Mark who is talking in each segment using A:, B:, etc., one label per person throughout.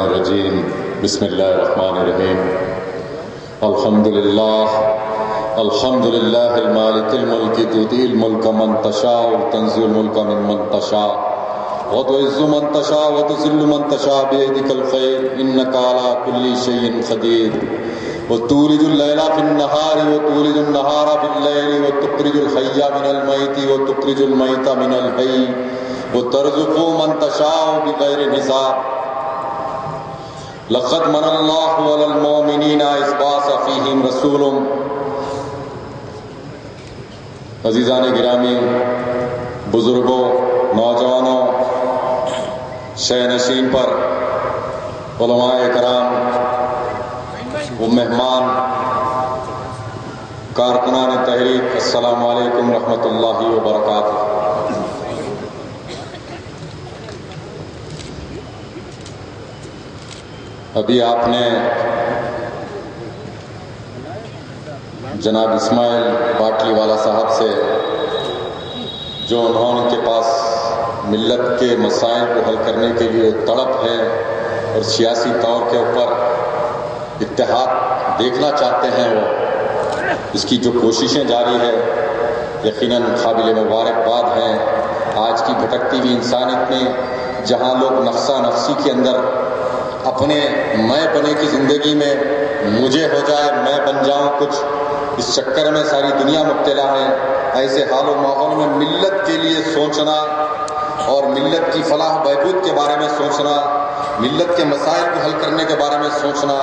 A: الرجیم بسم اللہ الرحمن الرحیم الحمد للہ المالک الملک تؤتی الملک من تشاء وتنزع الملک ممن تشاء وتعز من تشاء وتذل من تشاء بيدك الخير انك على كل شيء قدیر وتولج الليل في النهار وتولج النهار في الليل وتخرج الحي من الميت وتخرج الميت من الحي وترزق من تشاء بغير حساب لقد من اللہ علی المؤمنین اذ بعث فیہم رسولا. عزیزان گرامی، بزرگوں، نوجوانوں، شہ نشین پر علماء کرام و مہمان، کارکنان تحریک، السلام علیکم ورحمۃ اللہ وبرکاتہ. ابھی آپ نے جناب اسماعیل باٹلی والا صاحب سے جو انہوں کے پاس ملت کے مسائل کو حل کرنے کے لیے تڑپ ہے اور سیاسی طور کے اوپر اتحاد دیکھنا چاہتے ہیں، وہ اس کی جو کوششیں جاری ہے یقیناً قابل مبارکباد ہیں. آج کی بھٹکتی ہوئی انسانیت میں جہاں لوگ نفسا نفسی کے اندر اپنے میں بنے کی زندگی میں مجھے ہو جائے، میں بن جاؤں کچھ، اس چکر میں ساری دنیا مبتلا ہے، ایسے حال و ماحول میں ملت کے لیے سوچنا اور ملت کی فلاح بہبود کے بارے میں سوچنا، ملت کے مسائل کو حل کرنے کے بارے میں سوچنا،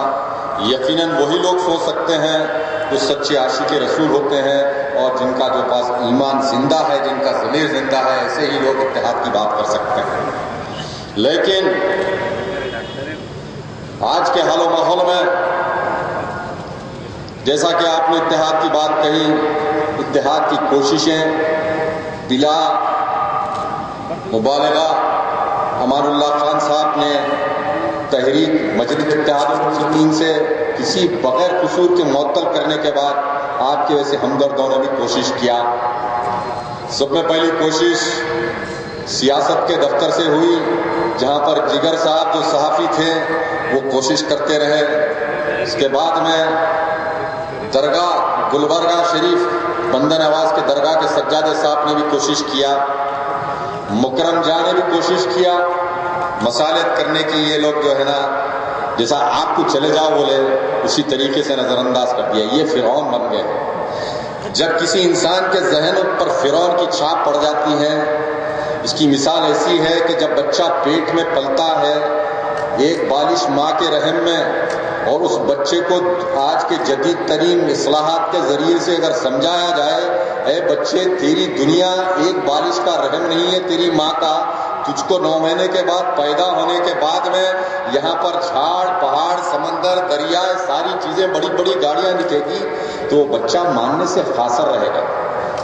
A: یقیناً وہی لوگ سوچ سکتے ہیں جو سچے عاشق رسول ہوتے ہیں اور جن کا جو پاس ایمان زندہ ہے، جن کا ضمیر زندہ ہے، ایسے ہی لوگ اتحاد کی بات کر سکتے ہیں. لیکن آج کے حال و ماحول میں جیسا کہ آپ نے اتحاد کی بات کہی، اتحاد کی کوششیں بلا مبالغہ امان اللہ خان صاحب نے تحریک مجلس اتحاد المسلمین سے کسی بغیر قصور کے معطل کرنے کے بعد آپ کے ویسے ہمدردوں نے بھی کوشش کیا. سب میں پہلی کوشش سیاست کے دفتر سے ہوئی، جہاں پر جگر صاحب جو صحافی تھے وہ کوشش کرتے رہے. اس کے بعد میں درگاہ گلبرگہ شریف بندہ نواز کے درگاہ کے سجادے صاحب نے بھی کوشش کیا، مکرم جان نے بھی کوشش کیا. مصالحت کرنے کی یہ لوگ جو ہے نا جیسا آپ کو چلے جاؤ بولے اسی طریقے سے نظر انداز کر دیا. یہ فرعون بن گئے. جب کسی انسان کے ذہن پر فرعون کی چھاپ پڑ جاتی ہے، اس کی مثال ایسی ہے کہ جب بچہ پیٹ میں پلتا ہے ایک بالش ماں کے رحم میں، اور اس بچے کو آج کے جدید ترین اصلاحات کے ذریعے سے اگر سمجھایا جائے، اے بچے تیری دنیا ایک بالش کا رحم نہیں ہے، تیری ماں کا، تجھ کو 9 مہینے کے بعد پیدا ہونے کے بعد میں یہاں پر جھاڑ پہاڑ سمندر دریا ساری چیزیں بڑی بڑی گاڑیاں دکھے گی تو بچہ ماننے سے قاصر رہے گا.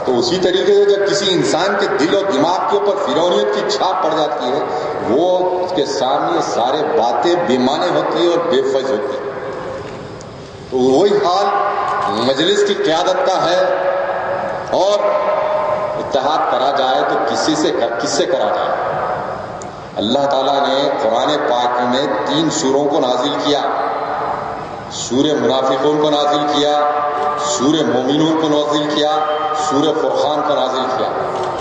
A: تو اسی طریقے سے جب کسی انسان کے دل و دماغ کے اوپر فرعونیت کی چھاپ پڑ جاتی ہے، وہ اس کے سامنے سارے باتیں بے معنی ہوتی ہیں اور بے فائدہ ہوتی ہیں. تو وہی حال مجلس کی قیادت کا ہے. اور اتحاد کرا جائے تو کس سے کرا جائے؟ اللہ تعالیٰ نے قرآن پاک میں 3 سوروں کو نازل کیا. سورہ منافقون کو نازل کیا، سورہ مومنون کو نازل کیا، سورہ فرقان کو نازل کیا.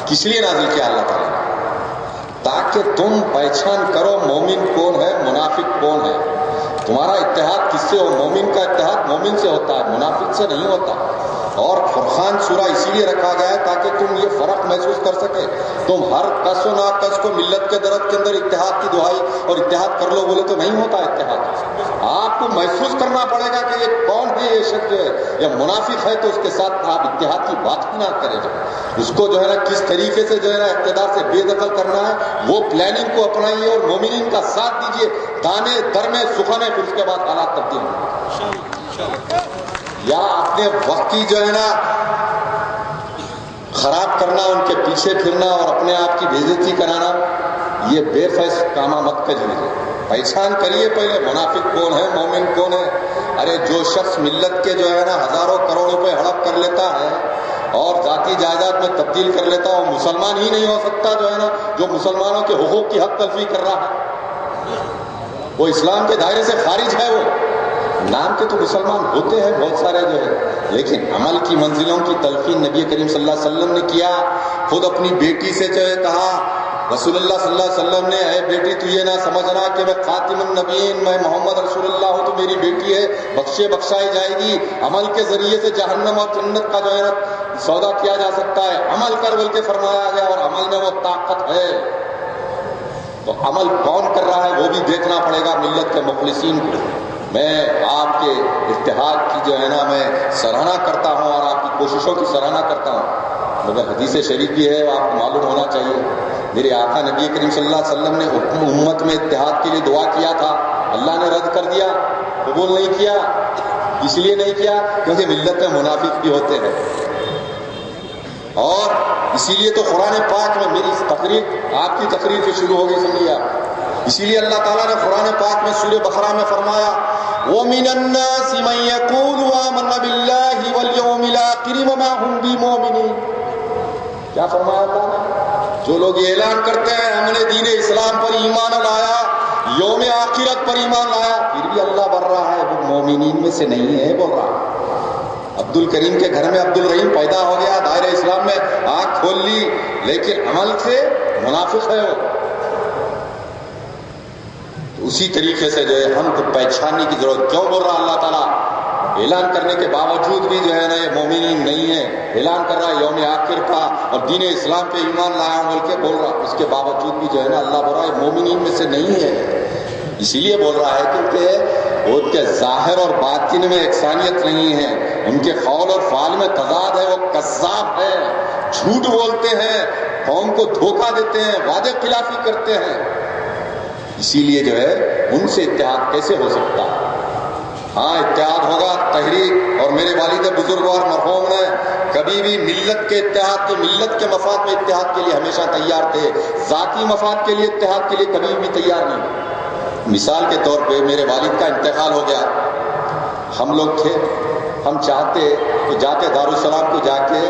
A: کس لیے نازل کیا اللہ تعالیٰ نے؟ تاکہ تم پہچان کرو مومن کون ہے، منافق کون ہے. تمہارا اتحاد کس سے ہو؟ مومن کا اتحاد مومن سے ہوتا ہے، منافق سے نہیں ہوتا. اور فرقان سورہ اسی لیے رکھا گیا ہے تاکہ تم یہ فرق محسوس کر سکے. تم ہر کس و ناکس کو ملت کے درد کے اندر اتحاد کی دعائی اور اتحاد کر لو بولے تو نہیں ہوتا اتحاد. آپ کو محسوس کرنا پڑے گا کہ یہ کون ہے، یہ شخص جو ہے یا منافق ہے، تو اس کے ساتھ آپ اتحاد کی بات بھی نہ کریں. اس کو جو ہے نا کس طریقے سے جو ہے نا اقتدار سے بے دخل کرنا ہے وہ پلاننگ کو اپنائیے اور مومنین کا ساتھ دیجیے. دانے در میں سخن ہے، پھر اس کے بعد حالات تبدیل ہوں. یا اپنے وقت کی جو ہے نا خراب کرنا، ان کے پیچھے پھرنا اور اپنے آپ کی بے عزتی کرانا، یہ بے فیض کامہ مت کریے. پہچان کریے پہلے منافق کون ہے، مومن کون ہے. ارے جو شخص ملت کے جو ہے نا ہزاروں کروڑ روپے ہڑپ کر لیتا ہے اور ذاتی جائیداد میں تبدیل کر لیتا ہے، وہ مسلمان ہی نہیں ہو سکتا جو ہے نا جو مسلمانوں کے حقوق کی حق تلفی کر رہا ہے. وہ اسلام کے دائرے سے خارج ہے. وہ نام کے تو مسلمان ہوتے ہیں بہت سارے جو ہے، لیکن عمل کی منزلوں کی تلقین نبی کریم صلی اللہ علیہ وسلم نے کیا. خود اپنی بیٹی سے جو ہے کہا رسول اللہ صلی اللہ علیہ وسلم نے، اے بیٹی تو یہ نہ سمجھنا کہ میں خاتم النبیین، میں محمد رسول اللہ ہوں، تو میری بیٹی ہے، بخشائی جائے گی. عمل کے ذریعے سے جہنم اور جنت کا جو ہے سودا کیا جا سکتا ہے. عمل کر بول کے فرمایا گیا، اور عمل میں وہ طاقت ہے. تو عمل کون کر رہا ہے وہ بھی دیکھنا پڑے گا ملت کے مخلصین کو. میں آپ کے اتحاد کی جو ہے نا میں سراہنا کرتا ہوں اور آپ کی کوششوں کی سراہنا کرتا ہوں. مگر حدیث شریف بھی ہے، آپ کو معلوم ہونا چاہیے. میرے آقا نبی کریم صلی اللہ علیہ وسلم نے امت میں اتحاد کے لیے دعا کیا تھا، اللہ نے رد کر دیا، قبول نہیں کیا. اس لیے نہیں کیا کیونکہ ملت میں منافق بھی ہوتے ہیں. اور اسی لیے تو قرآن پاک میں میری تقریر آپ کی تقریر سے شروع ہو گئی، سمجھیے آپ. اسی لیے اللہ تعالیٰ نے قرآن پاک میں سورہ بقرہ میں فرمایا وَمِنَ النَّاسِ مَن يَقُولُ آمَنَّا بِاللَّهِ وَالْيَوْمِ الْآخِرِ وَمَا هُمْ بِمُؤْمِنِينَ. کیا فرمایا اللہ نے؟ جو لوگ یہ اعلان کرتے ہیں ہم نے دین اسلام پر ایمان لایا، یوم آخرت پر ایمان لایا، پھر بھی اللہ بڑھ رہا ہے وہ مومنین میں سے نہیں ہے بول رہا. عبد الکریم کے گھر میں عبد الرحیم پیدا ہو گیا، دائرہ اسلام میں آنکھ کھول لی، لیکن عمل سے منافق ہے وہ. اسی طریقے سے جو ہے ہم کو پہچاننے کی ضرورت. کیوں بول رہا اللہ تعالیٰ؟ اعلان کرنے کے باوجود بھی جو ہے نا یہ مومنین نہیں ہے. اعلان کر رہا ہے یوم آخر کا اور دین اسلام پہ ایمان لایا بول کے بول رہا، اس کے باوجود بھی جو ہے نا اللہ بول رہا ہے مومنین میں سے نہیں ہے. اسی لیے بول رہا ہے کیونکہ ان کے ظاہر اور باطن میں یکسانیت نہیں ہے، ان کے قول اور فعل میں تضاد ہے. وہ کذاب ہے، جھوٹ بولتے ہیں، قوم کو دھوکہ دیتے ہیں، وعدے خلافی کرتے ہیں. اسی لیے جو ہے ان سے اتحاد کیسے ہو سکتا ہے؟ ہاں اتحاد ہوگا. تحریک اور میرے والد بزرگوار مرحوم نے کبھی بھی ملت کے اتحاد کے ملت کے مفاد میں اتحاد کے لیے ہمیشہ تیار تھے، ذاتی مفاد کے لیے اتحاد کے لیے کبھی بھی تیار نہیں. مثال کے طور پہ میرے والد کا انتقال ہو گیا، ہم لوگ تھے، ہم چاہتے تو جاتے دارالسلام کو جا کے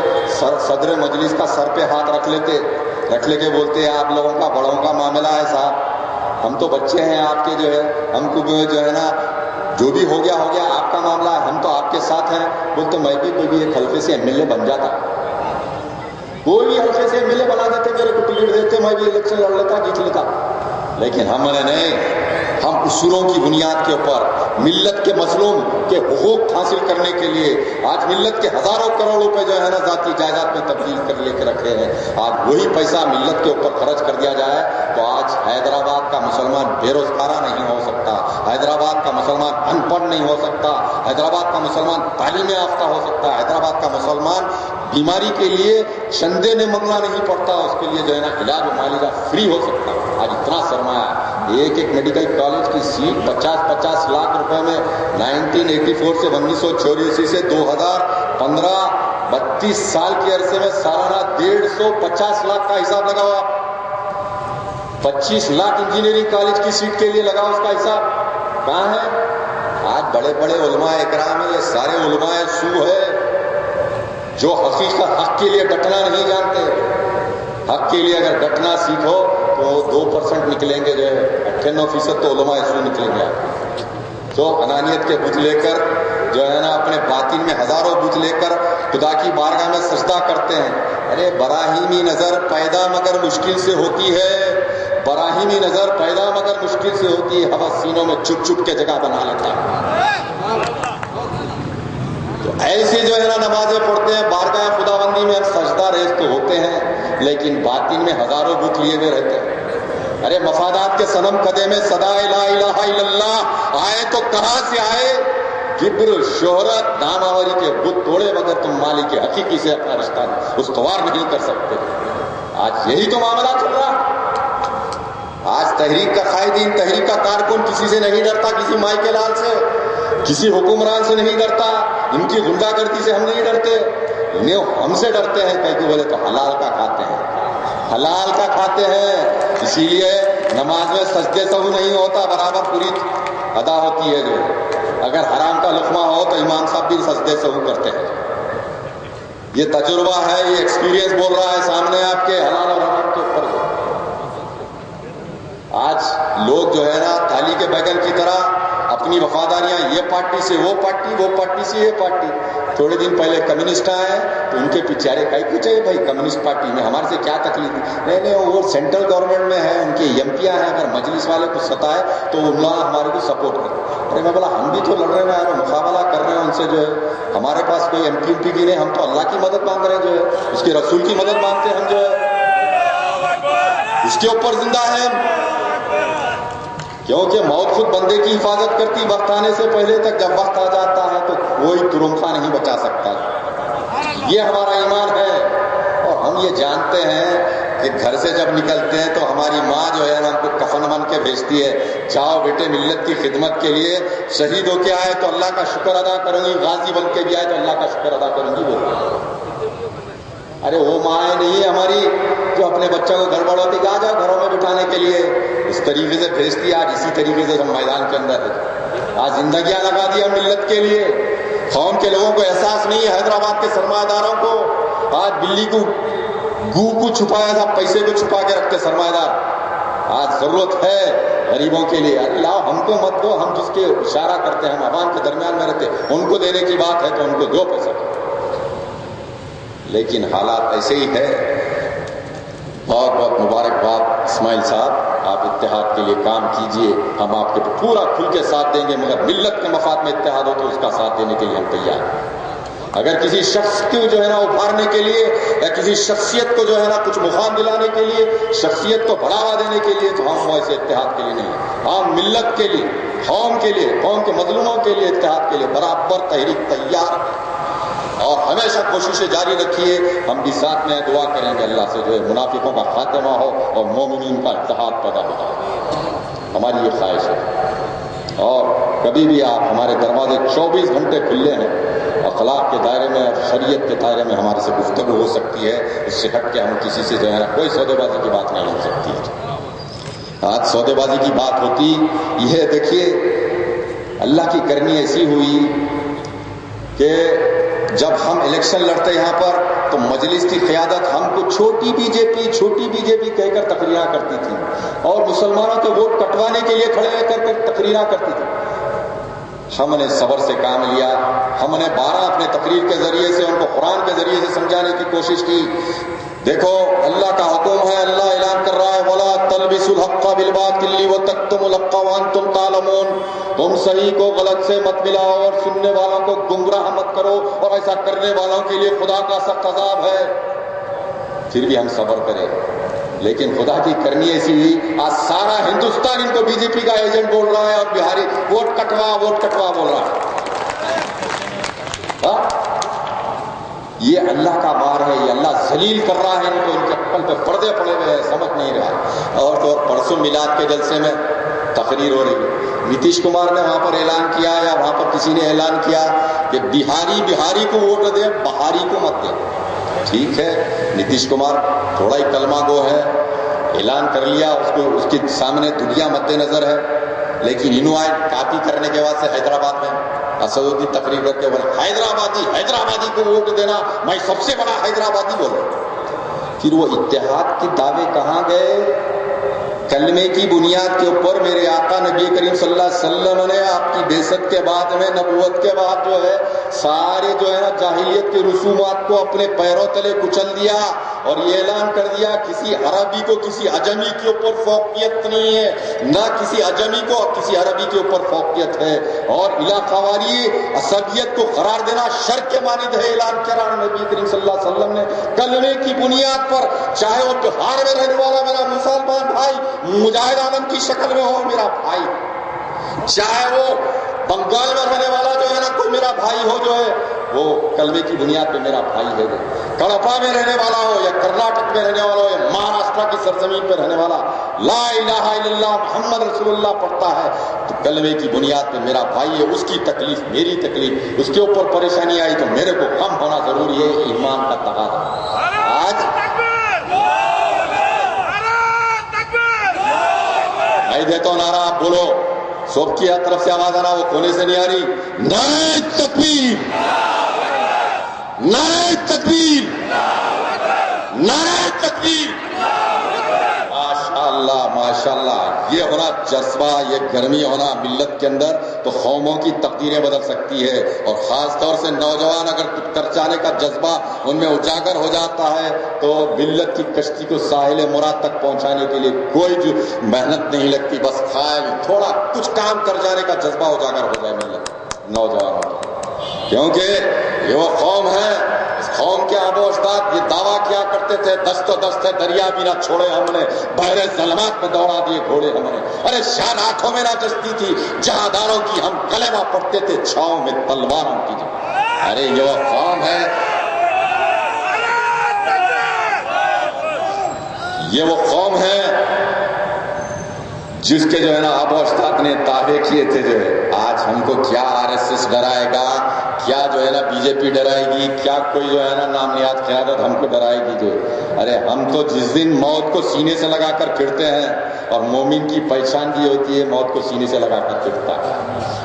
A: صدر مجلس کا سر پہ ہاتھ رکھ لے کے بولتے آپ لوگوں کا بڑوں کا معاملہ ہے صاحب، ہم تو بچے ہیں آپ کے جو ہے، ہم کو جو ہے نا جو بھی ہو گیا آپ کا معاملہ ہے، ہم تو آپ کے ساتھ ہیں. بولتے میں بھی کوئی بھی ایک حلقے سے ایم ایل اے بن جاتا، کوئی بھی حلقے سے ایم ایل اے بنا دیتے، میرے کو ٹکٹ دیتے، میں بھی الیکشن لڑ لیتا، جیت لیتا. لیکن ہم نے نہیں، ہم اصولوں کی بنیاد کے اوپر ملت کے مظلوم کے حقوق حاصل کرنے کے لیے آج ملت کے ہزاروں کروڑ روپے جو ہے نا ذاتی جائیداد میں تبدیل کر لے کے رکھے ہیں. آج وہی پیسہ ملت کے اوپر خرچ کر دیا جائے تو آج حیدرآباد کا مسلمان بے روزگارہ نہیں ہو سکتا، حیدرآباد کا مسلمان ان پڑھ نہیں ہو سکتا، حیدرآباد کا مسلمان تعلیم یافتہ ہو سکتا، حیدرآباد کا مسلمان بیماری کے لیے چندے نے منگنا نہیں پڑتا، اس کے لیے جو ہے نا علاج معالجہ فری ہو سکتا. آج اتنا سرمایہ، ایک میڈیکل کالج کی سیٹ 50-50 لاکھ روپے میں 1984 سے 1984 سے 2015 32 سال کے عرصے میں سالانہ 150 لاکھ کا حساب لگا ہوا. 25 لاکھ انجینئرنگ کالج کی سیٹ کے لیے لگا اس کا حساب کہاں ہے؟ آج بڑے بڑے علماء اکرام ہیں، یہ سارے علماء سو ہے جو حقیقت حق کے لیے ڈٹنا نہیں جانتے. حق کے لیے اگر ڈٹنا سیکھو تو 2% نکلیں گے، جو ہے 98% تو علماء سو نکلیں گے. جو انانیت کے بت لے کر جو ہے نا اپنے باطن میں ہزاروں بت لے کر خدا کی بارگاہ میں سجدہ کرتے ہیں. ارے براہیمی نظر پیدا مگر مشکل سے ہوتی ہے، براہیمی نظر پیدا مگر مشکل سے ہوتی ہے، ہوا سینوں میں چھپ چھپ کے جگہ بنا لیتا ہے. تو ایسے جو ہے نا نمازیں پڑھتے ہیں، بارگاہ خداوندی میں سجدہ ریز تو ہوتے ہیں، لیکن باطن میں ہزاروں بت لیے ہوئے رہتے ہیں. ارے مفادات کے صنم قدے میں صدا لا الہ الا اللہ آئے تو کہاں سے آئے؟ کبر، شہرت، نام آوری کے بت توڑے بغیر تم مالک حقیقی سے اپنا رشتہ استوار نہیں کر سکتے. آج یہی تو معاملہ چل رہا. آج تحریک کا قائدین، تحریک کا کارکن کسی سے نہیں ڈرتا، کسی مائی کے لال سے، کسی حکمران سے نہیں ڈرتا، ان کی غنڈہ گردی سے ہم نہیں ڈرتے، انہیں ہم سے ڈرتے ہیں. کہ بولے تو حلال کا کھاتے ہیں، حلال کا کھاتے ہیں. اسی لیے نماز میں سجدے سہو نہیں ہوتا، برابر پوری ادا ہوتی ہے. جو اگر حرام کا لقمہ ہو تو امام صاحب بھی سجدے سہو کرتے ہیں. یہ تجربہ ہے، یہ ایکسپیرینس بول رہا ہے سامنے آپ کے حلال اور حرام کے اوپر. آج لوگ جو ہے نا تھالی کے بیگن کی طرح اپنی وفاداریاں یہ پارٹی سے وہ پارٹی، وہ پارٹی سے یہ پارٹی. تھوڑے دن پہلے کمیونسٹ آئے تو ان کے پیچھے ارے کئی کچھ ہے بھائی کمیونسٹ پارٹی میں ہمارے سے کیا تکلیف ہے؟ نہیں وہ سینٹرل گورنمنٹ میں ہے، ان کے ایم پی ہیں، اگر مجلس والے کو ستائے تو اللہ ہمارے کو سپورٹ کرے. ارے میں بولا ہم بھی تو لڑ رہے ہیں، مقابلہ کر رہے ہیں ان سے جو ہے. ہمارے پاس کوئی ایم پی کی نہیں، ہم تو اللہ کی مدد مانگ رہے ہیں جو ہے، اس کے رسول کی مدد مانگتے ہیں ہم جو ہے، اس کے اوپر زندہ ہے. کیونکہ موت خود بندے کی حفاظت کرتی وقت آنے سے پہلے تک، جب وقت آ جاتا ہے تو کوئی ترمخا نہیں بچا سکتا. یہ ہمارا ایمان ہے. اور ہم یہ جانتے ہیں کہ گھر سے جب نکلتے ہیں تو ہماری ماں جو ہے نا ہم کو کفن بن کے بھیجتی ہے، جاؤ بیٹے ملت کی خدمت کے لیے، شہید ہو کے آئے تو اللہ کا شکر ادا کروں گی، غازی بن کے بھی آئے تو اللہ کا شکر ادا کروں گی. وہ ارے وہ مائیں نہیں ہماری جو اپنے بچوں کو گڑبڑ ہوتی کہ آ جاؤ گھروں میں بٹھانے کے لیے، اس طریقے سے بھیجتی ہے. آج اسی طریقے سے ہم میدان کے اندر ہے، آج زندگیاں لگا دی ہم ملت کے لیے. قوم کے لوگوں کو احساس نہیں ہے، حیدرآباد کے سرمایہ داروں کو آج بلی کو گو کو چھپایا تھا، پیسے کو چھپا کے رکھتے سرمایہ دار. آج ضرورت ہے غریبوں کے لیے، اللہ ہم کو مت دو، ہم جس کے اشارہ کرتے ہیں ہم عوام کے درمیان میں رہتے، ان کو دینے کی بات ہے تو ان کو دو پیسہ. لیکن حالات ایسے ہی ہے. بہت بہت مبارکباد اسماعیل صاحب، آپ اتحاد کے لیے کام کیجئے، ہم آپ کے پورا کھل کے ساتھ دیں گے، مگر ملت کے مفاد میں اتحاد ہو تو اس کا ساتھ دینے کے لیے ہم تیار ہیں. اگر کسی شخص کو جو ہے نا ابھارنے کے لیے یا کسی شخصیت کو جو ہے نا کچھ مفاد دلانے کے لیے، شخصیت کو بڑھاوا دینے کے لیے، تو ہم ویسے اتحاد کے لیے نہیں ہیں. ہم ملت کے لیے، قوم کے لیے، قوم کے مظلوموں کے لیے، اتحاد کے لیے برابر تحریک تیار ہے. اور ہمیشہ کوششیں جاری رکھیے. ہم بھی ساتھ میں دعا کریں گے اللہ سے جو ہے منافقوں کا خاتمہ ہو اور مومنین کا اتحاد پیدا ہوتا ہے. ہماری یہ خواہش ہے. اور کبھی بھی آپ، ہمارے دروازے 24 گھنٹے کھلے ہیں. اخلاق کے دائرے میں، شریعت کے دائرے میں ہمارے سے گفتگو ہو سکتی ہے، اس سے ہٹ کے ہم کسی سے جو ہے نا کوئی سودے بازی کی بات نہیں ہو سکتی ہے. آج سودے بازی کی بات ہوتی یہ دیکھیے اللہ کی کرنی ایسی ہوئی کہ جب ہم الیکشن لڑتے یہاں پر تو مجلس کی قیادت ہم کو چھوٹی بی جے پی کہہ کر تقریراں کرتی تھی، اور مسلمانوں کے ووٹ کٹوانے کے لیے کھڑے کر کر تقریراں کرتی تھی. ہم نے صبر سے کام لیا. ہم نے 12 اپنے تقریر کے ذریعے سے ان کو قرآن کے ذریعے سے سمجھانے کی کوشش کی. دیکھو اللہ کا حکم ہے، اللہ اعلان کر رہا ہے وَلَا تَلْبِسُوا الْحَقَّ بِالْبَاطِلِ وَتَكْتُمُوا الْحَقَّ وَأَنْتُمْ تَعْلَمُونَ. تم صحیح کو غلط سے مت ملاؤ اور سننے والوں کو گمراہ مت کرو، اور ایسا کرنے والوں کے لیے خدا کا سخت عذاب ہے. پھر بھی ہم صبر کریں. لیکن خدا کی کرنی ایسی ہوئی، آج سارا ہندوستان ان کو بی جے پی کا ایجنٹ بول رہا ہے، اور بہاری ووٹ کٹوا بول رہا ہے. یہ اللہ کا مار ہے، یہ اللہ ذلیل کر رہا ہے ان کو. ان کے عقل پہ پردے پڑے ہوئے ہیں، سمجھ نہیں رہا. اور تو پرسوں میلاد کے جلسے میں تقریر ہو رہی ہے، نتیش کمار نے وہاں پر اعلان کیا یا وہاں پر کسی نے اعلان کیا کہ بہاری کو ووٹ دے، بہاری کو مت دے. ٹھیک ہے، نتیش کمار تھوڑا ہی کلمہ گو ہے، اعلان کر لیا، اس کے سامنے دنیا مد نظر ہے. لیکن انہوں آئے کاپی کرنے کے بعد سے حیدرآباد میں اسدالدین تقریر کر کے بولے حیدرآبادی کو ووٹ دینا، میں سب سے بڑا حیدرآبادی بولے. پھر وہ اتحاد کے دعوے کہاں گئے؟ کلمے کی بنیاد کے اوپر میرے آقا نبی کریم صلی اللہ علیہ وسلم نے آپ کی بعثت کے بعد میں، نبوت کے بعد جو ہے سارے جو ہے نا جاہلیت کے رسومات کو اپنے پیروں تلے کچل دیا، اور یہ اعلان کر دیا کسی عربی کو کسی عجمی کے اوپر فوقیت نہیں ہے، نہ کسی عجمی کو کسی عربی کے اوپر فوقیت ہے. اور علاقہواری عصبیت کو قرار دینا شر کے مانند ہے. اعلان کرا نبی کریم صلی اللہ علیہ وسلم نے کلمے کی بنیاد پر، چاہے وہ بہار میں رہنے والا میرا مسلمان بھائی مجاہد عالم کی شکل میں ہو میرا بھائی، چاہے وہ بنگال میں رہنے والا جو ہے نا کوئی میرا بھائی ہو جو ہے وہ کلمے کی بنیاد پہ میرا بھائی ہے. کڑپا میں رہنے والا ہو یا کرناٹک میں رہنے والا ہو یا مہاراشٹر کی سرزمین پہ رہنے والا، لا الہ الا اللہ محمد رسول اللہ پڑھتا ہے تو کلمے کی بنیاد پہ میرا بھائی ہے. اس کی تکلیف میری تکلیف، اس کے اوپر پریشانی آئی تو میرے کو کم ہونا ضروری ہے. ایمان کا تقاضا. آج میں دیتا ہوں نعرہ، آپ بولو. سب کی طرف سے آواز آنا، وہ کونے سے نہیں آ رہی. نعرہ تکبیر، نعرہ تکبیر، نعرہ تکبیر. ماشاءاللہ ماشاءاللہ یہ ہونا جذبہ، یہ گرمی ہونا ملت کے اندر تو قوموں کی تقدیریں بدل سکتی ہے، اور خاص طور سے نوجوان اگر کچھ کر جانے کا جذبہ ان میں اجاگر ہو جاتا ہے تو ملت کی کشتی کو ساحل مراد تک پہنچانے کے لیے کوئی جو محنت نہیں لگتی، بس خیال تھوڑا کچھ کام کر جانے کا جذبہ اجاگر ہو جائے ملت نوجوانوں کا، کیونکہ یہ وہ قوم ہے، اس قوم کے آبا و اجداد یہ دعویٰ کیا کرتے تھے، دست و دست ہے دریا بھی نہ چھوڑے ہم نے، بحر ظلمات میں دوڑا دیے گھوڑے ہم نے، ارے شان آنکھوں میں نہ جچتی تھی جہاداروں کی، ہم کلمہ پڑھتے تھے چھاؤں میں تلواروں کی جو، ارے یہ وہ قوم ہے، یہ وہ قوم ہے جس کے جو ہے نا آبا و اجداد نے دعوے کیے تھے، جو ہے آج ہم کو کیا آر ایس ایس ڈرائے گا، کیا جو ہے نا بی جے پی ڈرائے گی، کیا کوئی جو ہے نا نام نہاد قیادت ہم کو ڈرائے گی، جو ارے ہم تو جس دن موت کو سینے سے لگا کر پھرتے ہیں، اور مومن کی پہچان بھی ہوتی ہے موت کو سینے سے لگا کر پھرتا ہے،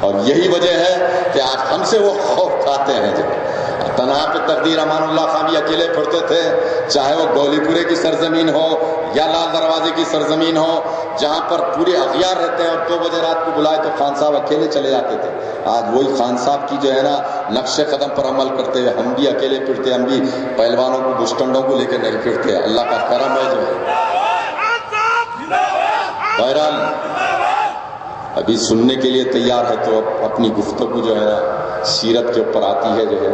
A: اور یہی وجہ ہے کہ آج ہم سے وہ خوف کھاتے ہیں، جو تنہا پہ تقدیر امان اللہ خان بھی اکیلے پھرتے تھے، چاہے وہ گولی پورے کی سرزمین ہو یا لال دروازے کی سرزمین ہو، جہاں پر پورے اغیار رہتے ہیں اور 2 بجے رات کو بلائے تو خان صاحب اکیلے چلے جاتے تھے، آج وہی خان صاحب کی جو ہے نا نقش قدم پر عمل کرتے ہوئے ہم بھی اکیلے پھرتے، ہم بھی پہلوانوں کو بشٹنڈوں کو لے کے نہیں پھرتے، اللہ کا کرم ہے جو ہے۔ بہرحال ابھی سننے کے لیے تیار ہے تو اپنی گفتگو جو ہے نا سیرت کے اوپر آتی ہے، جو ہے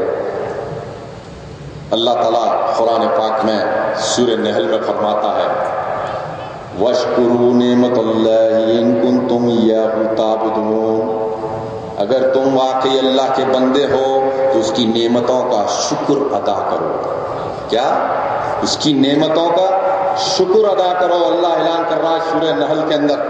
A: اللہ تعالیٰ قرآن پاک میں سورہ نحل میں فرماتا ہے وَاشْكُرُوا نِعْمَتَ اللَّهِ إِن كُنتُمْ إِيَّاهُ تَعْبُدُونَ، اگر تم واقعی اللہ کے بندے ہو تو اس کی نعمتوں کا شکر ادا کرو، کیا اس کی نعمتوں کا شکر ادا کرو، اللہ اعلان کر رہا ہے سورہ نحل کے اندر،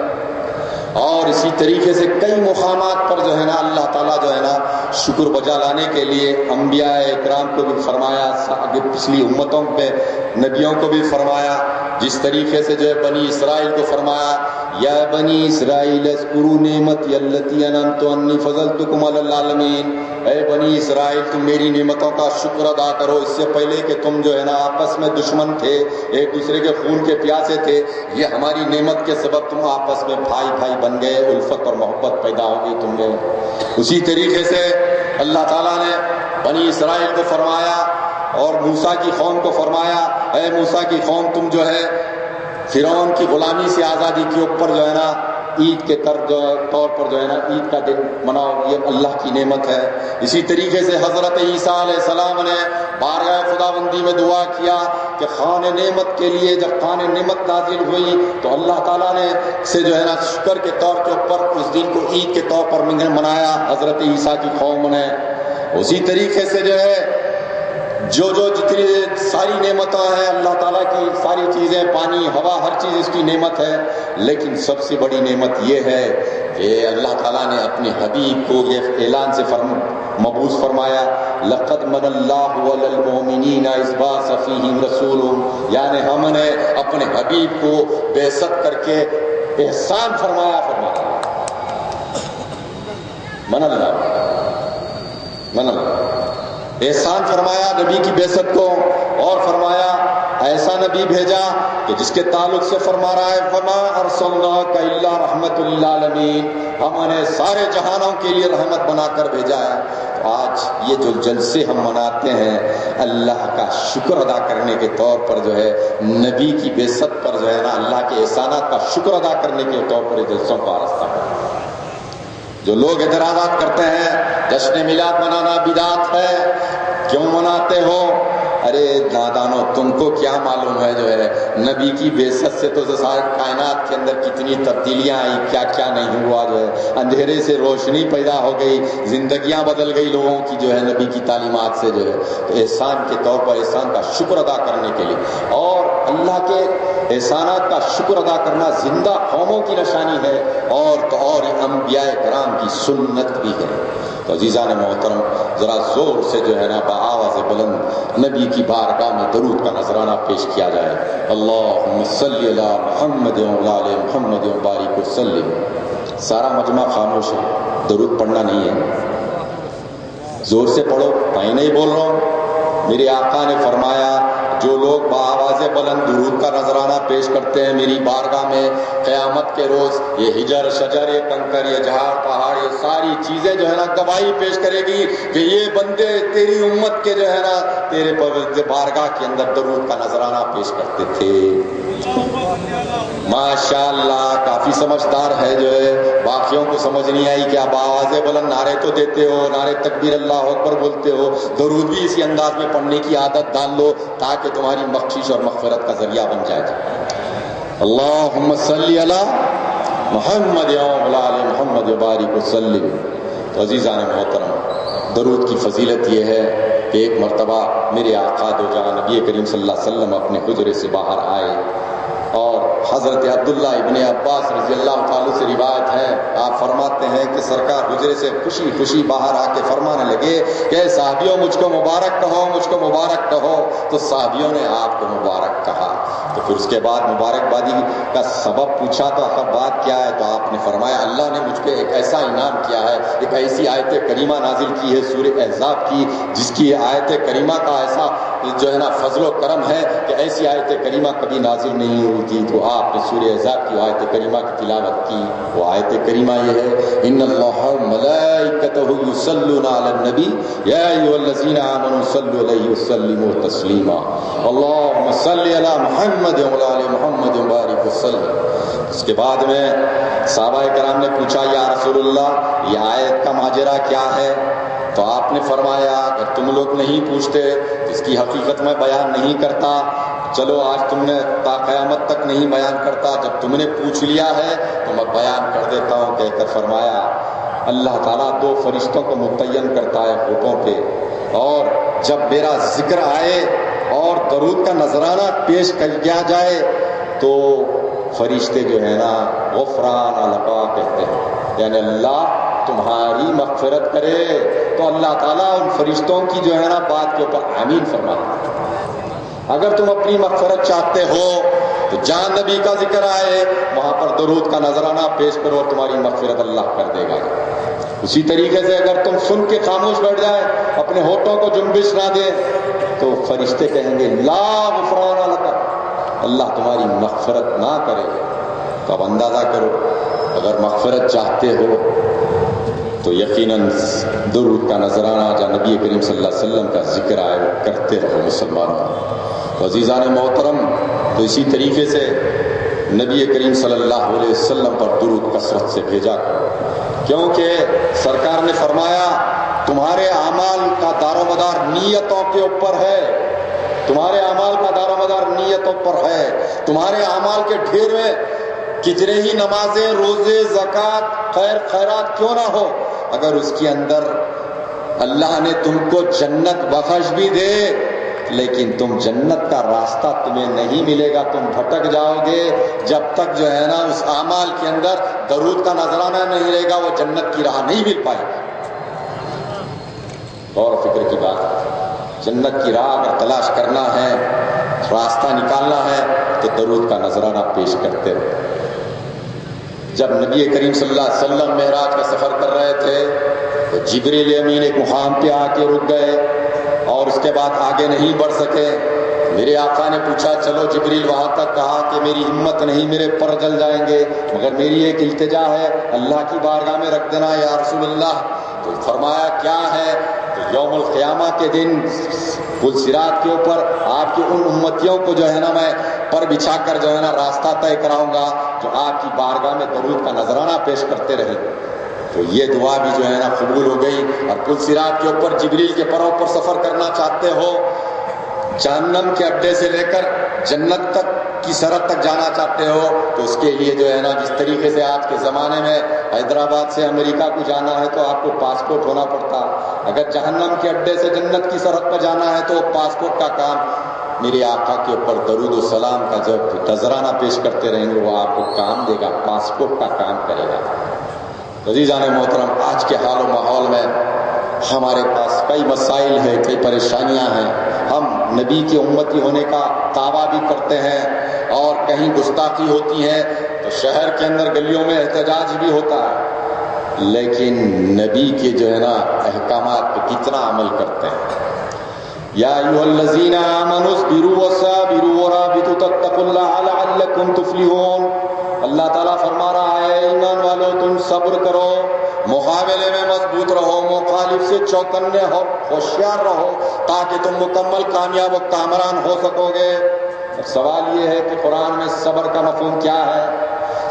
A: اور اسی طریقے سے کئی مقامات پر جو ہے نا اللہ تعالیٰ جو ہے نا شکر بجا لانے کے لیے انبیاء اکرام کو بھی فرمایا، پچھلی امتوں پہ نبیوں کو بھی فرمایا، جس طریقے سے جو ہے بنی اسرائیل کو فرمایا یا بنی اسرائیل اذکروا نعمتی التی انعمت انی فضلتکم علی العالمین، اے بنی اسرائیل تم میری نعمتوں کا شکر ادا کرو، اس سے پہلے کہ تم جو ہے نا آپس میں دشمن تھے، ایک دوسرے کے خون کے پیاسے تھے، یہ ہماری نعمت کے سبب تم آپس میں بھائی بھائی بن گئے، الفت اور محبت پیدا ہو گئی تم میں۔ اسی طریقے سے اللہ تعالیٰ نے بنی اسرائیل کو فرمایا اور موسیٰ کی قوم کو فرمایا اے موسیٰ کی قوم تم جو ہے فرعون کی غلامی سے آزادی کے اوپر جو ہے نا عید کے طور پر جو ہے نا عید کا دن مناؤ، یہ اللہ کی نعمت ہے۔ اسی طریقے سے حضرت عیسیٰ علیہ السلام نے بارگاہ خداوندی میں دعا کیا کہ خوان نعمت کے لیے جب خوان نعمت نازل ہوئی تو اللہ تعالیٰ نے سے جو ہے نا شکر کے طور کے اوپر اس دن کو عید کے طور پر منایا حضرت عیسیٰ کی قوم نے۔ اسی طریقے سے جو ہے جو جتنی ساری نعمتیں ہیں اللہ تعالیٰ کی، ساری چیزیں پانی ہوا ہر چیز اس کی نعمت ہے، لیکن سب سے بڑی نعمت یہ ہے کہ اللہ تعالیٰ نے اپنے حبیب کو یہ اعلان سے مبعوث فرمایا لقد من اللہ علی المؤمنین اذ بعث فیہم رسول، یعنی ہم نے اپنے حبیب کو بعثت کر کے احسان فرمایا من اللہ احسان فرمایا نبی کی بعثت کو، اور فرمایا ایسا نبی بھیجا کہ جس کے تعلق سے فرما رہا ہے فما ارسلناک الا رحمت للعالمین، ہم نے سارے جہانوں کے لیے رحمت بنا کر بھیجا ہے۔ تو آج یہ جو جلسے ہم مناتے ہیں اللہ کا شکر ادا کرنے کے طور پر جو ہے نبی کی بعثت پر جو ہے نا اللہ کے احسانات کا شکر ادا کرنے کے طور پر جلسوں کا راستہ ہے۔ جو لوگ اعتراضات کرتے ہیں جشن میلاد منانا بدعت ہے، کیوں مناتے ہو؟ ارے نادانو تم کو کیا معلوم ہے جو ہے نبی کی بعثت سے تو سارے کائنات کے اندر کتنی تبدیلیاں آئی، کیا کیا نہیں ہوا، جو ہے اندھیرے سے روشنی پیدا ہو گئی، زندگیاں بدل گئی لوگوں کی جو ہے نبی کی تعلیمات سے جو ہے۔ تو احسان کے طور پر احسان کا شکر ادا کرنے کے لیے، اور اللہ کے احسانات کا شکر ادا کرنا زندہ قوموں کی نشانی ہے، اور تو اور انبیاء کرام کی سنت بھی ہے۔ تو عزیزان محترم ذرا زور سے جو ہے نا بآواز بلند نبی کی بارگاہ میں درود کا نذرانہ پیش کیا جائے، اللہم صلی علی محمد و علی محمد و بارک وسلم۔ سارا مجمع خاموش ہے، درود پڑھنا نہیں ہے، زور سے پڑھو، میں نہیں بول رہا ہوں۔ میرے آقا نے فرمایا جو لوگ بآواز بلند درود کا نذرانہ پیش کرتے ہیں میری بارگاہ میں قیامت کے روز، یہ ہجر شجر، یہ کنکر، یہ جھاڑ پہاڑ، یہ ساری چیزیں جو ہے نا گواہی پیش کرے گی کہ یہ بندے تیری امت کے جو ہے نا تیرے بارگاہ کے اندر درود کا نذرانہ پیش کرتے تھے۔ ماشاءاللہ کافی سمجھدار ہے جو ہے، باقیوں کو سمجھ نہیں آئی کہ آپ آواز بلند نعرے تو دیتے ہو، نعرے تکبیر اللہ اکبر بولتے ہو، درود بھی اسی انداز میں پڑھنے کی عادت ڈال لو تاکہ تمہاری بخشش اور مغفرت کا ذریعہ بن جائے۔ اللہم صلی علی محمد وعلی آل محمد وبارک وسلم۔ تو عزیزان محترم، درود کی فضیلت یہ ہے کہ ایک مرتبہ میرے آقا دو جہاں نبی کریم صلی اللہ علیہ وسلم اپنے حجرے سے باہر آئے اور حضرت عبداللہ ابن عباس رضی اللہ تعالیٰ سے روایت ہے، آپ فرماتے ہیں کہ سرکار حجرے سے خوشی خوشی باہر آ کے فرمانے لگے کہ اے صحابیوں مجھ کو مبارک کہو، مجھ کو مبارک کہو۔ تو صحابیوں نے آپ کو مبارک کہا۔ تو پھر اس کے بعد مبارکبادی کا سبب پوچھا تو آخر بات کیا ہے، تو آپ نے فرمایا اللہ نے مجھ پہ ایک ایسا انعام کیا ہے، ایک ایسی آیت کریمہ نازل کی ہے سورہ احزاب کی، جس کی آیت کریمہ کا ایسا جو ہے نا فضل و کرم ہے کہ ایسی آیت کریمہ کبھی نازل نہیں ہوئی تھی۔ تو آپ نے سورہ احزاب کی آیت کریمہ کی تلاوت کی۔ وہ آیت کریمہ یہ ہے، ان اللہ ملائکتہ یصلون علی النبی یا ایھا الذین آمنوا صلوا علیہ وسلموا تسلیما، اللہم صلی علی محمد وعلی آل محمد وبارک وسلم۔ اس کے بعد میں صحابہ کرام نے پوچھا یا رسول اللہ یہ آیت کا ماجرا کیا ہے؟ تو آپ نے فرمایا اگر تم لوگ نہیں پوچھتے تو اس کی حقیقت میں بیان نہیں کرتا، چلو آج تم نے تا قیامت تک نہیں بیان کرتا، جب تم نے پوچھ لیا ہے تو میں بیان کر دیتا ہوں، کہہ کر فرمایا اللہ تعالیٰ دو فرشتوں کو متعین کرتا ہے ہونٹوں پہ، اور جب میرا ذکر آئے اور درود کا نذرانہ پیش کیا جائے تو فرشتے جو ہے نا غفران لکا کہتے ہیں، یعنی اللہ تمہاری مغفرت کرے، تو اللہ تعالیٰ ان فرشتوں کی جو ہے نا بات کے اوپر آمین فرماتا ہے۔ اگر تم اپنی مغفرت چاہتے ہو تو جہاں نبی کا ذکر آئے وہاں پر درود کا نذرانہ پیش کرو اور تمہاری مغفرت اللہ کر دے گا۔ اسی طریقے سے اگر تم سن کے خاموش بیٹھ جائے، اپنے ہونٹوں کو جنبش نہ دے، تو فرشتے کہیں گے لا غفران لک، اللہ تمہاری مغفرت نہ کرے۔ تو اب اندازہ کرو اگر مغفرت چاہتے ہو تو یقیناً درود کا نذرانہ جہاں نبی کریم صلی اللہ علیہ وسلم کا ذکر آئے وہ کرتے رہو مسلمانوں۔ تو عزیزان محترم، تو اسی طریقے سے نبی کریم صلی اللہ علیہ وسلم پر درود کثرت سے بھیجا کرو، کیونکہ سرکار نے فرمایا تمہارے اعمال کا دار و مدار نیتوں کے اوپر ہے، تمہارے اعمال کا دار و مدار نیتوں پر ہے۔ تمہارے اعمال کے ڈھیر میں کتنے ہی نمازیں، روزے، زکوٰۃ، خیر خیرات کیوں نہ ہو، اگر اس کے اندر اللہ نے تم کو جنت بخش بھی دے لیکن تم جنت کا راستہ تمہیں نہیں ملے گا، تم بھٹک جاؤ گے جب تک جو ہے نا اس اعمال کے اندر درود کا نذرانہ نہیں رہے گا، وہ جنت کی راہ نہیں مل پائے گی۔ غور و فکر کی بات ہے، جنت کی راہ اگر تلاش کرنا ہے، راستہ نکالنا ہے تو درود کا نذرانہ پیش کرتے رہو۔ جب نبی کریم صلی اللہ علیہ وسلم معراج کا سفر کر رہے تھے تو جبریل امین ایک مقام پہ آ کے رک گئے اور اس کے بعد آگے نہیں بڑھ سکے۔ میرے آقا نے پوچھا چلو جبریل وہاں تک، کہا کہ میری ہمت نہیں، میرے پر جل جائیں گے، مگر میری ایک التجا ہے اللہ کی بارگاہ میں رکھ دینا یا رسول اللہ۔ تو فرمایا کیا ہے؟ تو یوم القیامہ کے دن پل صراط کے اوپر آپ کی ان امتیوں کو جو ہے نا میں پر بچھا کر جو ہے نا راستہ طے کراؤں گا جو آپ کی بارگاہ میں درود کا نذرانہ پیش کرتے رہے۔ تو یہ دعا بھی جو ہے نا قبول ہو گئی، اور پل صراط کے اوپر جبریل کے پروں پر سفر کرنا چاہتے ہو، جہنم کے اڈے سے لے کر جنت تک کی سرحد تک جانا چاہتے ہو، تو اس کے لیے جو ہے نا جس طریقے سے آج کے زمانے میں حیدرآباد سے امریکہ کو جانا ہے تو آپ کو پاسپورٹ ہونا پڑتا، اگر جہنم کے اڈے سے جنت کی سرحد پر جانا ہے تو پاسپورٹ کا کام میرے آقا کے اوپر درود و سلام کا جب نذرانہ پیش کرتے رہیں گے وہ آپ کو کام دے گا، پاسپورٹ کا کام کرے گا۔ عزیزان محترم، آج کے حال و ماحول میں ہمارے پاس کئی مسائل ہیں، کئی پریشانیاں ہیں، ہم نبی کی امتی ہونے کا دعویٰ بھی کرتے ہیں اور کہیں گستاخی ہوتی ہے تو شہر کے اندر گلیوں میں احتجاج بھی ہوتا ہے، لیکن نبی کے جو ہے نا احکامات پہ کتنا عمل کرتے ہیں؟ یا ایھا الذین آمنوا اصبروا وصابروا ورابطوا تتقوا اللہ لعلکم تفلحون۔ اللہ تعالیٰ فرما رہا ہے ایمان والو تم صبر کرو، مقابلے میں مضبوط رہو، مخالف سے چوکنے ہو، ہوشیار رہو تاکہ تم مکمل کامیاب و کامران ہو سکو گے۔ سوال یہ ہے کہ قرآن میں صبر کا مفہوم کیا ہے؟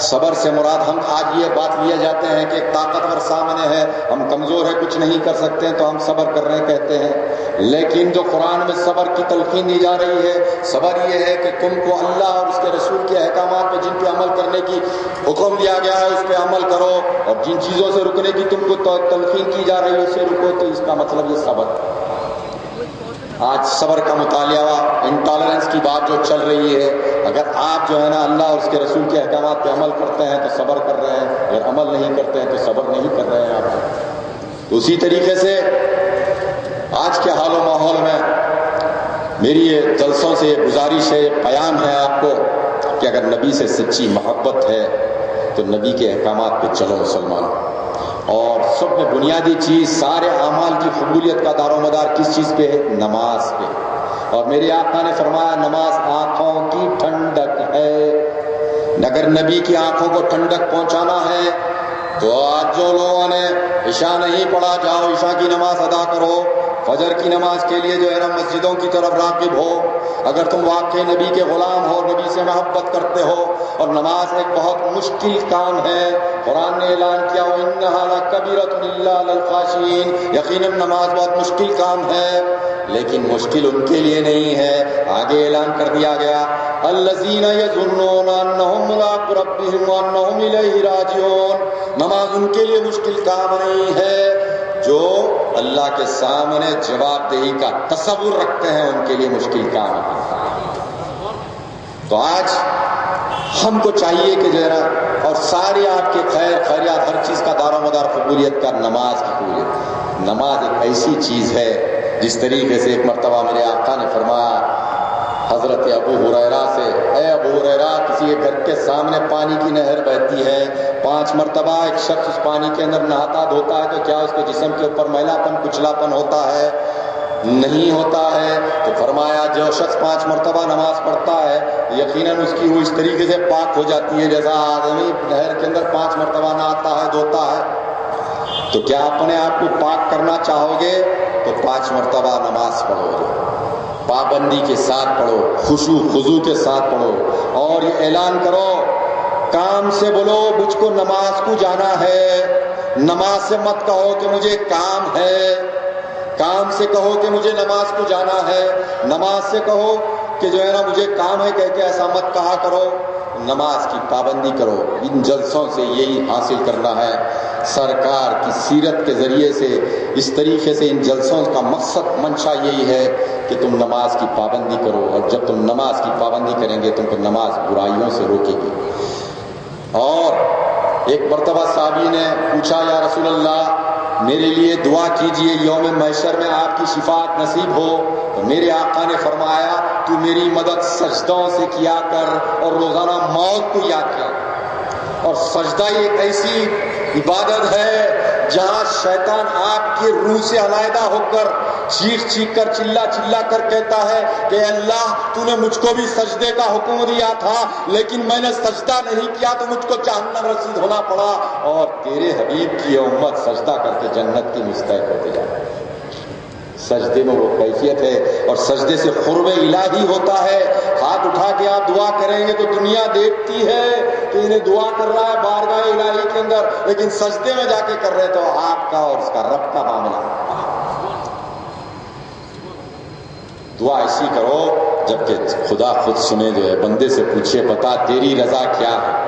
A: صبر سے مراد ہم آج یہ بات لیے جاتے ہیں کہ ایک طاقتور سامنے ہے، ہم کمزور ہیں، کچھ نہیں کر سکتے ہیں تو ہم صبر کر رہے ہیں کہتے ہیں، لیکن جو قرآن میں صبر کی تلقین دی جا رہی ہے، صبر یہ ہے کہ تم کو اللہ اور اس کے رسول کے احکامات پہ جن پہ عمل کرنے کی حکم دیا گیا ہے اس پہ عمل کرو، اور جن چیزوں سے رکنے کی تم کو تلقین کی جا رہی ہے اس سے رکو، تو اس کا مطلب یہ صبر۔ آج صبر کا مطالعہ، انٹالرنس کی بات جو چل رہی ہے، اگر آپ جو ہے نا اللہ اور اس کے رسول کے احکامات پہ عمل کرتے ہیں تو صبر کر رہے ہیں، اگر عمل نہیں کرتے ہیں تو صبر نہیں کر رہے ہیں آپ۔ تو اسی طریقے سے آج کے حال و ماحول میں میری یہ جلسوں سے یہ گزارش ہے، یہ پیام ہے آپ کو کہ اگر نبی سے سچی محبت ہے تو نبی کے احکامات پہ چلو مسلمانوں۔ اور سب میں بنیادی چیز سارے اعمال کی قبولیت کا دار و مدار کس چیز پہ ہے؟ نماز پہ۔ اور میرے آقا نے فرمایا نماز آنکھوں کی ٹھنڈک ہے، اگر نبی کی آنکھوں کو ٹھنڈک پہنچانا ہے تو آج جو لوگوں نے عشاء نہیں پڑھا جاؤ عشاء کی نماز ادا کرو، فجر کی نماز کے لیے جو ہے نا مسجدوں کی طرف راغب ہو۔ اگر تم واقعی نبی کے غلام ہو، نبی سے محبت کرتے ہو، اور نماز ایک بہت مشکل کام ہے، قرآن نے اعلان کیا وَإِنَّهَا لَكَبِيرَةٌ إِلَّا عَلَى الْخَاشِعِينَ، یقیناً نماز بہت مشکل کام ہے، لیکن مشکل ان کے لیے نہیں ہے، آگے اعلان کر دیا گیا الَّذِينَ يَظُنُّونَ أَنَّهُم مُّلَاقُو رَبِّهِمْ وَأَنَّهُمْ إِلَيْهِ راجعون۔ نماز ان کے لیے مشکل کام نہیں ہے، جو اللہ کے سامنے جواب دہی کا تصور رکھتے ہیں ان کے لیے مشکل کام ہے۔ تو آج ہم کو چاہیے کہ جو ہے نا، اور ساری آپ کے خیر خیریات ہر چیز کا دار و مدار قبولیت کا نماز کی قبولیت۔ نماز ایک ایسی چیز ہے جس طریقے سے ایک مرتبہ میرے آقا نے فرمایا حضرت ابو ہریرہ سے، اے ابو ہریرہ کسی کے گھر کے سامنے پانی کی نہر بہتی ہے، 5 مرتبہ ایک شخص اس پانی کے اندر نہاتا دھوتا ہے تو کیا اس کے جسم کے اوپر میلا پن کچلا پن ہوتا ہے؟ نہیں ہوتا ہے۔ تو فرمایا جو شخص 5 مرتبہ نماز پڑھتا ہے یقیناً اس کی وہ اس طریقے سے پاک ہو جاتی ہے جیسا آدمی نہر کے اندر 5 مرتبہ نہاتا ہے دھوتا ہے۔ تو کیا اپنے آپ کو پاک کرنا چاہو گے تو 5 مرتبہ نماز پڑھو گے، پابندی کے ساتھ پڑھو، خشوع خضوع کے ساتھ پڑھو، اور یہ اعلان کرو کام سے بولو مجھ کو نماز کو جانا ہے، نماز سے مت کہو کہ مجھے کام ہے، کام سے کہو کہ مجھے نماز کو جانا ہے، نماز سے کہو کہ جو ہے نا مجھے کام ہے کہہ کے ایسا مت کہا کرو، نماز کی پابندی کرو۔ ان جلسوں سے یہی حاصل کرنا ہے، سرکار کی سیرت کے ذریعے سے اس طریقے سے ان جلسوں کا مقصد منشا یہی ہے کہ تم نماز کی پابندی کرو، اور جب تم نماز کی پابندی کریں گے تم کو نماز برائیوں سے روکے گی۔ اور ایک مرتبہ صحابی نے پوچھا یا رسول اللہ میرے لیے دعا کیجئے یوم محشر میں آپ کی شفاعت نصیب ہو، تو میرے آقا نے فرمایا تو میری مدد سجدوں سے کیا کر اور روزانہ موت کو یاد کیا۔ اور سجدہ ایک ایسی عبادت ہے جہاں شیطان آپ کی روح سے علیحدہ ہو کر چیخ چیخ کر چلا چلا کر کہتا ہے کہ اللہ تو نے مجھ کو بھی سجدے کا حکم دیا تھا لیکن میں نے سجدہ نہیں کیا تو مجھ کو جہنم رسید ہونا پڑا، اور تیرے حبیب کی امت سجدہ کر کے جنت کی مستحق ہوتے جائے۔ سجدے میں وہ کیفیت ہے، اور سجدے سے قرب الہی ہوتا ہے۔ ہاتھ اٹھا کے آپ دعا کریں گے تو دنیا دیکھتی ہے کہ انہیں دعا کر رہا ہے بارگاہ الہی کے اندر، لیکن سجدے میں جا کے کر رہے تو آپ کا اور اس کا رب کا معاملہ۔ دعا ایسی کرو جبکہ خدا خود سنے، جو ہے بندے سے پوچھے بتا تیری رضا کیا ہے،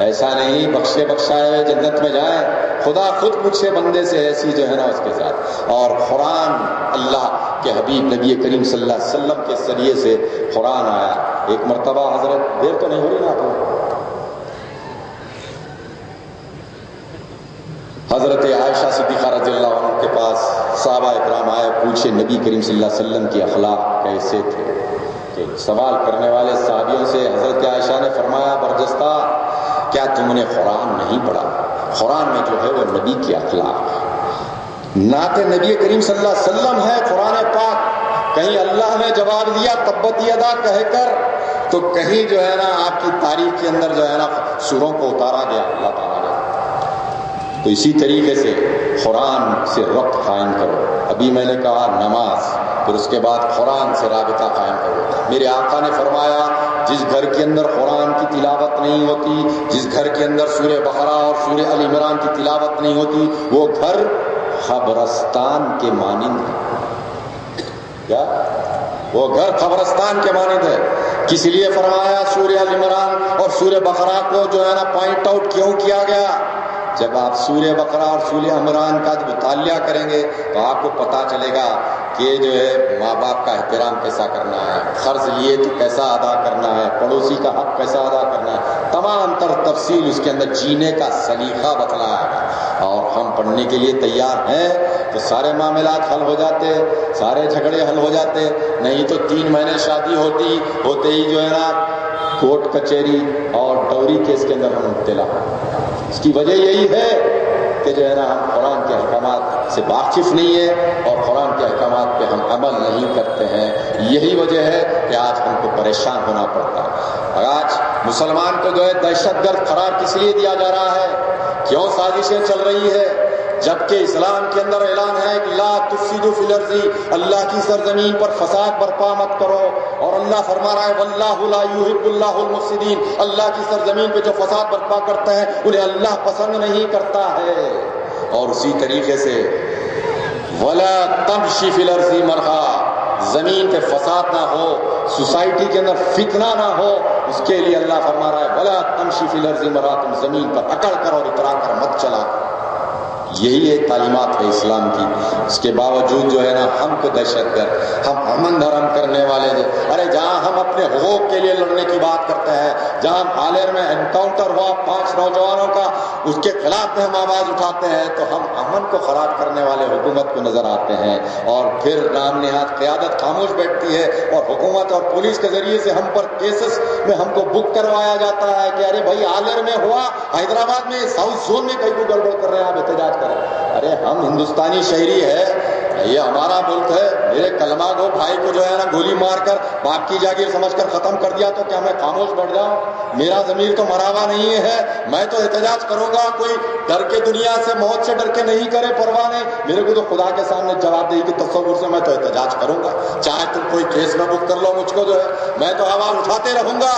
A: ایسا نہیں بخشے بخشائے جنت میں جائیں، خدا خود پوچھے بندے سے، ایسی جو ہے نا اس کے ساتھ۔ اور قرآن اللہ کے حبیب نبی کریم صلی اللہ علیہ وسلم کے ذریعے سے قرآن آیا۔ ایک مرتبہ حضرت، دیر تو نہیں ہو رہی نا آپ کو، حضرت عائشہ صدیقہ رضی اللہ عنہ کے پاس صحابہ اکرام آئے، پوچھے نبی کریم صلی اللہ علیہ وسلم کے اخلاق کیسے تھے؟ تو سوال کرنے والے صحابیوں سے حضرت عائشہ نے فرمایا برجستہ کیا تم نے قرآن نہیں پڑھا؟ قرآن میں جو ہے وہ نبی کے اخلاق، نعت نبی کریم صلی اللہ علیہ وسلم ہے قرآن پاک، کہیں اللہ نے جواب دیا تبت یدا کہہ کر، تو کہیں جو ہے نا آپ کی تاریخ کے اندر جو ہے نا سوروں کو اتارا گیا اللہ تعالیٰ نے۔ تو اسی طریقے سے قرآن سے ربط قائم کرو۔ ابھی میں نے کہا نماز، پھر اس کے بعد قرآن سے رابطہ قائم کرو۔ میرے آقا نے فرمایا جس گھر کے اندر قرآن کی تلاوت نہیں ہوتی، جس گھر کے اندر سورہ بقرہ اور سورہ آل عمران کی تلاوت نہیں ہوتی، وہ گھر قبرستان کے مانند ہے۔ کیا؟ وہ گھر قبرستان کے مانند ہے۔ کس لیے فرمایا سورہ آل عمران اور سورہ بقرہ کو جو ہے نا پوائنٹ آؤٹ کیوں کیا گیا؟ جب آپ سورہ بقرہ اور سورہ عمران کا مطالعہ کریں گے تو آپ کو پتا چلے گا کہ جو ہے ماں باپ کا احترام کیسا کرنا ہے، قرض لیے تو کیسا ادا کرنا ہے، پڑوسی کا حق کیسا ادا کرنا ہے، تمام تر تفصیل اس کے اندر جینے کا سلیقہ بتلایا گیا۔ اور ہم پڑھنے کے لیے تیار ہیں تو سارے معاملات حل ہو جاتے، سارے جھگڑے حل ہو جاتے۔ نہیں تو 3 مہینے شادی ہوتے ہی جو ہے نا کورٹ کچہری اور ڈوری کیس کے اندر ہم مبتلا ہیں۔ اس کی وجہ یہی ہے کہ جو ہے نا ہم قرآن کے احکامات سے واقف نہیں ہیں اور قرآن کے احکامات پہ ہم عمل نہیں کرتے ہیں۔ یہی وجہ ہے کہ آج ہم کو پریشان ہونا پڑتا ہے۔ آج مسلمان کو جو ہے دہشت گرد قرار کس لیے دیا جا رہا ہے؟ کیوں سازشیں چل رہی ہے؟ جبکہ اسلام کے اندر اعلان ہے کہ لا تفسدوا فی الارض، اللہ کی سرزمین پر فساد برپا مت کرو، اور اللہ فرما رہا ہے واللہ لا یحب اللہ المفسدین، اللہ کی سرزمین پہ جو فساد برپا کرتے ہیں انہیں اللہ پسند نہیں کرتا ہے۔ اور اسی طریقے سے ولا تمشی فی الارض مرحا، زمین پہ فساد نہ ہو، سوسائٹی کے اندر فتنہ نہ ہو، اس کے لیے اللہ فرما رہا ہے ولا تمشی فی الارض مرحا، تم زمین پر اکڑ کر اور اترا کر مت چلا۔ یہی ایک تعلیمات ہے اسلام کی۔ اس کے باوجود جو ہے نا ہم کو دہشت گرد، ہم امن دھرم کرنے والے جو، ارے جہاں ہم اپنے حقوق کے لیے لڑنے کی بات کرتے ہیں، جہاں حالر میں انکاؤنٹر ہوا 5 نوجوانوں کا، اس کے خلاف میں ہم آواز اٹھاتے ہیں تو ہم امن کو خراب کرنے والے حکومت کو نظر آتے ہیں، اور پھر نام نہاد قیادت خاموش بیٹھتی ہے، اور حکومت اور پولیس کے ذریعے سے ہم پر کیسز میں ہم کو بک کروایا جاتا ہے کہ ارے بھائی حالر میں ہوا، حیدرآباد میں ساؤتھ زون میں کئی کو گڑبڑ کر رہے ہیں، آپ احتجاج کریں۔ ارے ہم ہندوستانی شہری ہے، یہ ہمارا ملک ہے، میرے کلمہ گو بھائی کو جو ہے نا گولی مار کر باپ کی جاگیر سمجھ کر ختم کر دیا تو کیا میں خاموش بیٹھ جاؤں؟ میرا ضمیر تو مرا ہوا نہیں ہے، میں تو احتجاج کروں گا۔ کوئی ڈر کے دنیا سے، موت سے ڈر کے نہیں کرے، پرواہ نہیں، میرے کو تو خدا کے سامنے جواب دہی کے تصور سے میں تو احتجاج کروں گا، چاہے تم کوئی کیس میں بک کر لو مجھ کو، جو ہے میں تو آواز اٹھاتے رہوں گا۔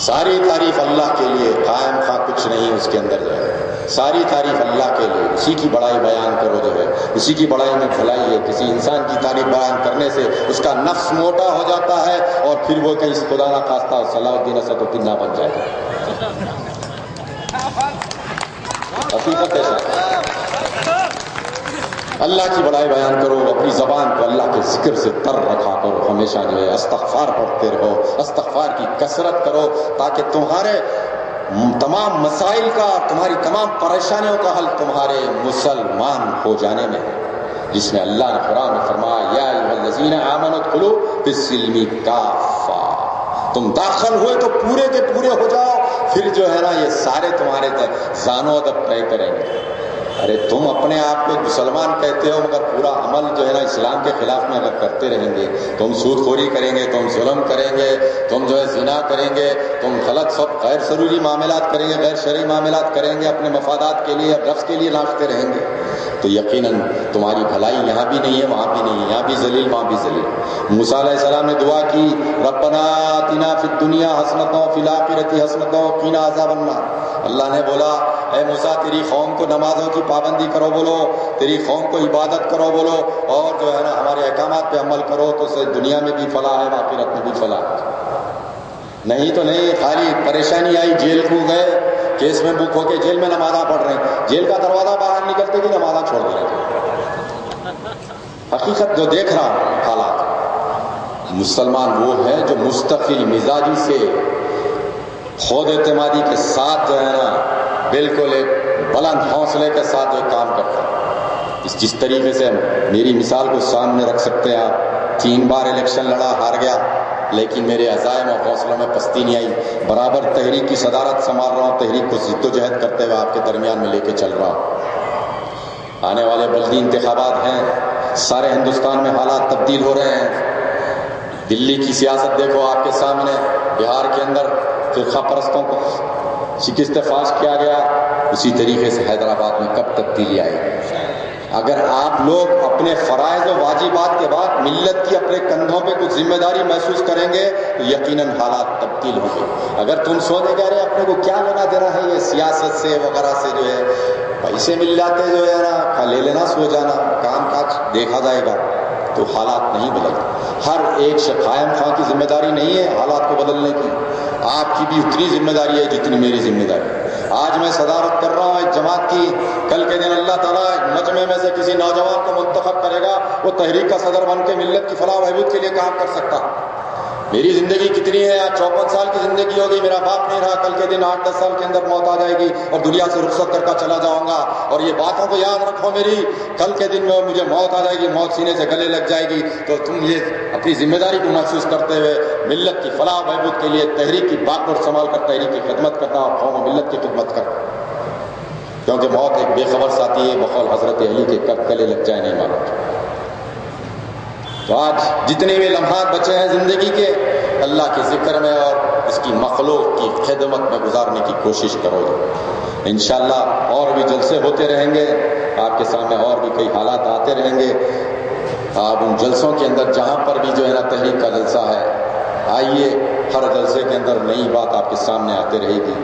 A: ساری تعریف اللہ کے لیے، قائم خواہ کچھ نہیں اس کے اندر جو ہے، ساری تعریف اللہ کے لیے، اسی کی بڑائی بیان کرو جو ہے، اسی کی بڑائی میں بھلائی ہے۔ کسی انسان کی تعریف بیان کرنے سے اس کا نفس موٹا ہو جاتا ہے اور پھر وہ کہیں خدا نہ خواستہ صلاح الدین اسد الدین نہ بن جائے گا۔ حقیقت ہے اللہ کی بڑائی بیان کرو، اپنی زبان کو اللہ کے ذکر سے تر رکھا کرو، ہمیشہ جو ہے استغفار پڑھتے رہو، استغفار کی کثرت کرو، تاکہ تمہارے تمام مسائل کا، تمہاری تمام پریشانیوں کا حل تمہارے مسلمان ہو جانے میں ہے، جس میں اللہ نے قرآن میں فرمایا یا ایھا الذین آمنوا ادخلوا فی السلم کافہ، تم داخل ہوئے تو پورے کے پورے ہو جاؤ، پھر جو ہے نا یہ سارے تمہارے زان و ادب طے کریں گے۔ ارے تم اپنے آپ کو مسلمان کہتے ہو مگر پورا عمل جو ہے نا اسلام کے خلاف میں اگر کرتے رہیں گے، تم سود خوری کریں گے، تم ظلم کریں گے، تم جو ہے زنا کریں گے، تم غلط سب غیر ضروری معاملات کریں گے، غیر شرعی معاملات کریں گے، اپنے مفادات کے لیے نفس کے لیے ناچتے رہیں گے، تو یقیناً تمہاری بھلائی یہاں بھی نہیں ہے وہاں بھی نہیں ہے، یہاں بھی ذلیل وہاں بھی ذلیل۔ موسیٰ علیہ السلام نے دعا کی ربنا آتنا فی الدنیا حسنۃ وفی الآخرۃ حسنۃ وقنا عذاب النار۔ اللہ نے بولا اے موسیٰ تیری قوم کو نمازوں کی پابندی کرو بولو، تیری قوم کو عبادت کرو بولو، اور جو ہے نا ہمارے احکامات پہ عمل کرو تو اسے دنیا میں بھی فلاح ہے آخرت میں بھی فلاح ہے۔ نہیں تو نہیں، خالی پریشانی آئی، جیل کو گئے، کیس میں بک ہو کے جیل میں نمازاں پڑھ رہے ہیں، جیل کا دروازہ باہر نکلتے ہی نمازاں چھوڑ دے رہے ہیں۔ حقیقت جو دیکھ رہا ہوں حالات، مسلمان وہ ہے جو مستقل مزاجی سے، خود اعتمادی کے ساتھ جو ہے نا بالکل ایک بلند حوصلے کے ساتھ جو کام کرتا ہے۔ جس طریقے سے میری مثال کو سامنے رکھ سکتے ہیں آپ، 3 بار الیکشن لڑا، ہار گیا، لیکن میرے عزائم اور حوصلوں میں پستی نہیں آئی. برابر تحریک کی صدارت سنبھال رہا ہوں, تحریک کو جد و جہد کرتے ہوئے آپ کے درمیان میں لے کے چل رہا ہوں. آنے والے بلدی انتخابات ہیں, سارے ہندوستان میں حالات تبدیل ہو رہے ہیں. دلی کی سیاست دیکھو آپ کے سامنے, بہار کے اندر فرقہ پرستوں کو شکست فاش کیا گیا, اسی طریقے سے حیدرآباد میں کب تبدیلی آئے گی. اگر آپ لوگ اپنے فرائض و واجبات کے بعد ملت کی اپنے کندھوں پہ کچھ ذمہ داری محسوس کریں گے تو یقیناً حالات تبدیل ہوں گے. اگر تم سوچے کہہ رہے اپنے کو کیا لینا دینا ہے یہ سیاست سے وغیرہ سے, جو ہے پیسے مل جاتے جو ہے نا, لے لینا سو جانا, کام کاج دیکھا جائے گا, تو حالات نہیں بدلتے. ہر ایک قائم خان کی ذمہ داری نہیں ہے حالات کو بدلنے کی, آپ کی بھی اتنی ذمہ داری ہے جتنی میری ذمہ داری. آج میں صدارت کر رہا ہوں ایک جماعت کی, کل کے دن اللہ تعالیٰ مجمع میں سے کسی نوجوان کو منتخب کرے گا, وہ تحریک کا صدر بن کے ملت کی فلاح و بہبود کے لیے کام کر سکتا. میری زندگی کتنی ہے, آج 54 سال کی زندگی ہوگی, میرا باپ نہیں رہا, کل کے دن 8-10 سال کے اندر موت آ جائے گی اور دنیا سے رخصت کر کے چلا جاؤں گا. اور یہ باتوں کو یاد رکھو میری, کل کے دن میں مجھے موت آ جائے گی, موت سینے سے گلے لگ جائے گی, تو تم یہ اپنی ذمہ داری کو محسوس کرتے ہوئے ملت کی فلاح و بہبود کے لیے تحریک کی باکر سنبھال کر تحریک کی خدمت کرنا اور قوم و ملت کی خدمت کرنا, کیونکہ موت ایک بے خبر ساتھی ہے, بقول حضرت علی کے کب گلے لگ جائے نہیں معلوم. تو آج جتنے بھی لمحات بچے ہیں زندگی کے, اللہ کے ذکر میں اور اس کی مخلوق کی خدمت میں گزارنے کی کوشش کرو. انشاءاللہ اور بھی جلسے ہوتے رہیں گے آپ کے سامنے, اور بھی کئی حالات آتے رہیں گے. آپ ان جلسوں کے اندر جہاں پر بھی جو ہے نا تحریک کا جلسہ ہے, آئیے, ہر جلسے کے اندر نئی بات آپ کے سامنے آتے رہے گی.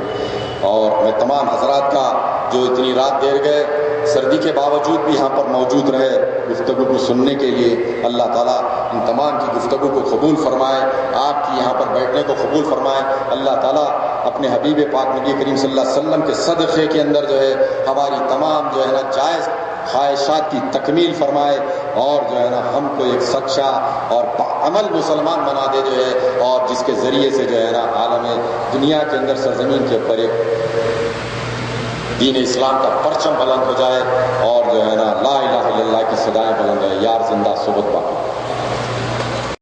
A: اور میں تمام حضرات کا جو اتنی رات دیر گئے, سردی کے باوجود بھی یہاں پر موجود رہے گفتگو کو سننے کے لیے, اللہ تعالیٰ ان تمام کی گفتگو کو قبول فرمائے, آپ کی یہاں پر بیٹھنے کو قبول فرمائے. اللہ تعالیٰ اپنے حبیب پاک نبی کریم صلی اللہ علیہ وسلم کے صدقے کے اندر جو ہے ہماری تمام جو ہے نا جائز خواہشات کی تکمیل فرمائے, اور جو ہے نا ہم کو ایک سچا اور عمل مسلمان بنا دے جو ہے, اور جس کے ذریعے سے جو ہے نا عالم دنیا کے اندر سرزمین کے اوپر ایک دین اسلام کا پرچم بلند ہو جائے, اور جو ہے نا لا الہ الا اللہ کی صدائیں بلند ہے. یار زندہ صحبت باقی.